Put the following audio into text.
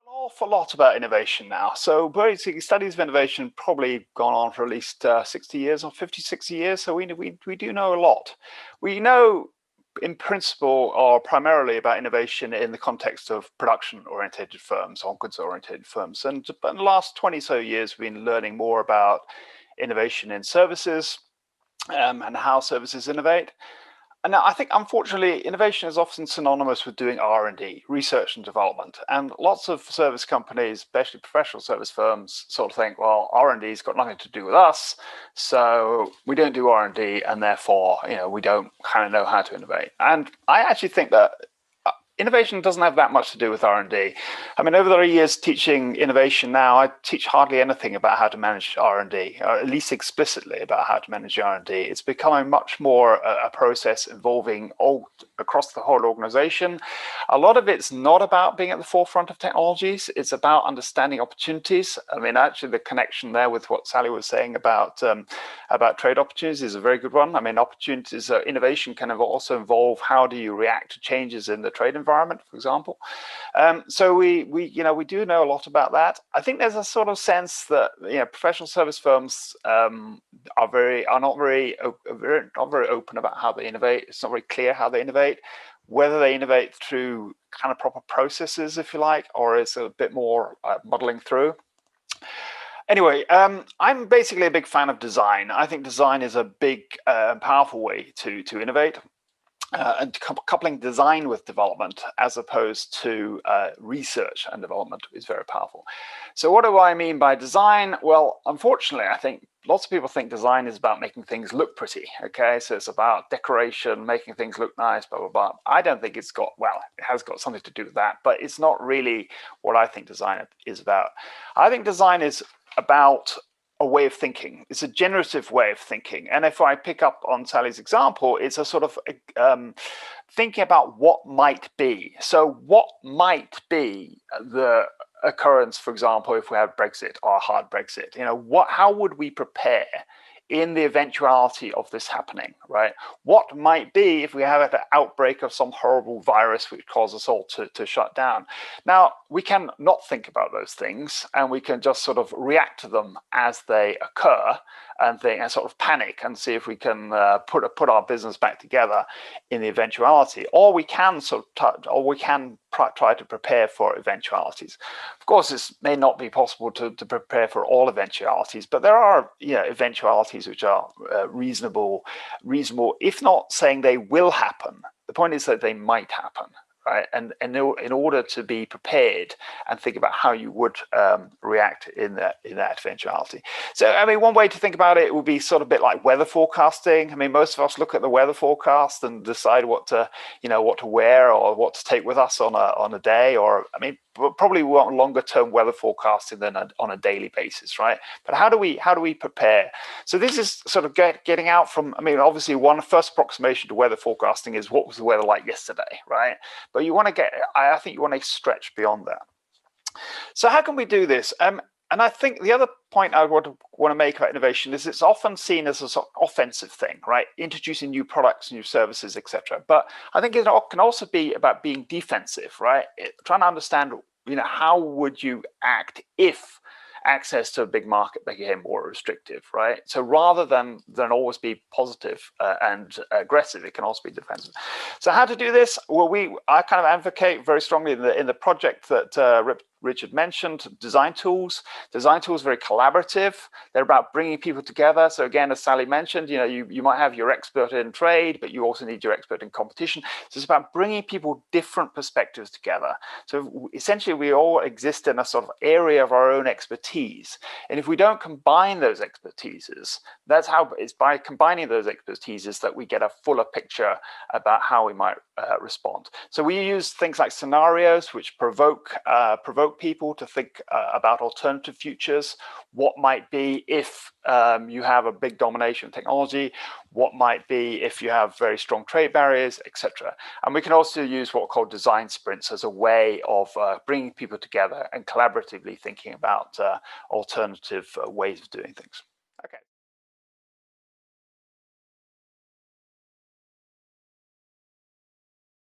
An awful lot about innovation now. So basically, studies of innovation probably gone on for at least 60 years or 50, 60 years. So we do know a lot. We know in principle or primarily about innovation in the context of production-oriented firms or goods-oriented firms. But in the last 20 so years, we've been learning more about innovation in services and how services innovate. And I think, unfortunately, innovation is often synonymous with doing R&D, research and development. And lots of service companies, especially professional service firms, sort of think, well, R&D's got nothing to do with us, so we don't do R&D, and therefore, we don't kind of know how to innovate. And I actually think that innovation doesn't have that much to do with R&D. I mean, over the years teaching innovation now, I teach hardly anything about how to manage R&D, or at least explicitly about how to manage R&D. It's becoming much more a process involving all across the whole organization. A lot of it's not about being at the forefront of technologies. It's about understanding opportunities. I mean, actually, the connection there with what Sally was saying about trade opportunities is a very good one. I mean, opportunities, innovation can also involve how do you react to changes in the trade environment, for example. So we do know a lot about that. I think there's a sort of sense that professional service firms are not very open about how they innovate. It's not very clear how they innovate, whether they innovate through kind of proper processes, if you like, or is a bit more muddling through. Anyway, I'm basically a big fan of design. I think design is a big, powerful way to innovate. And coupling design with development as opposed to research and development is very powerful. So what do I mean by design? Well, unfortunately, I think lots of people think design is about making things look pretty, okay? So it's about decoration, making things look nice, blah, blah, blah. I don't think it's got, well, it has got something to do with that, but it's not really what I think design is about. I think design is about a way of thinking. It's a generative way of thinking. And if I pick up on Sally's example, it's a sort of thinking about what might be. So what might be the occurrence, for example, if we have Brexit or a hard Brexit? How would we prepare in the eventuality of this happening, right? What might be if we have an outbreak of some horrible virus which causes us all to shut down? Now, we can not think about those things, and we can just sort of react to them as they occur and sort of panic and see if we can put our business back together in the eventuality, or we can try to prepare for eventualities. Of course, this may not be possible to prepare for all eventualities, but there are eventualities which are reasonable, if not saying they will happen. The point is that they might happen. Right? And in order to be prepared and think about how you would react in that eventuality. So, I mean, one way to think about it would be sort of a bit like weather forecasting. I mean, most of us look at the weather forecast and decide what to wear or what to take with us on a day. Or, I mean, probably we want longer term weather forecasting than on a daily basis, right? But how do we prepare? So this is sort of getting out from, I mean, obviously one first approximation to weather forecasting is what was the weather like yesterday, right? But I think you want to stretch beyond that. So how can we do this? And I think the other point I want to make about innovation is it's often seen as a sort of offensive thing, right? Introducing new products, new services, etc. But I think it can also be about being defensive, right? Trying to understand, how would you act if access to a big market became more restrictive, right? So rather than always be positive and aggressive, it can also be defensive. So how to do this? Well, I kind of advocate very strongly in the project that Richard mentioned, design tools. Design tools are very collaborative. They're about bringing people together. So again, as Sally mentioned, you might have your expert in trade, but you also need your expert in competition. So it's about bringing people different perspectives together. So essentially, we all exist in a sort of area of our own expertise. And if we don't combine those expertises, it's by combining those expertises that we get a fuller picture about how we might respond. So we use things like scenarios which provoke people to think about alternative futures. What might be if you have a big domination of technology? What might be if you have very strong trade barriers, etc. And we can also use what are called design sprints as a way of bringing people together and collaboratively thinking about alternative ways of doing things.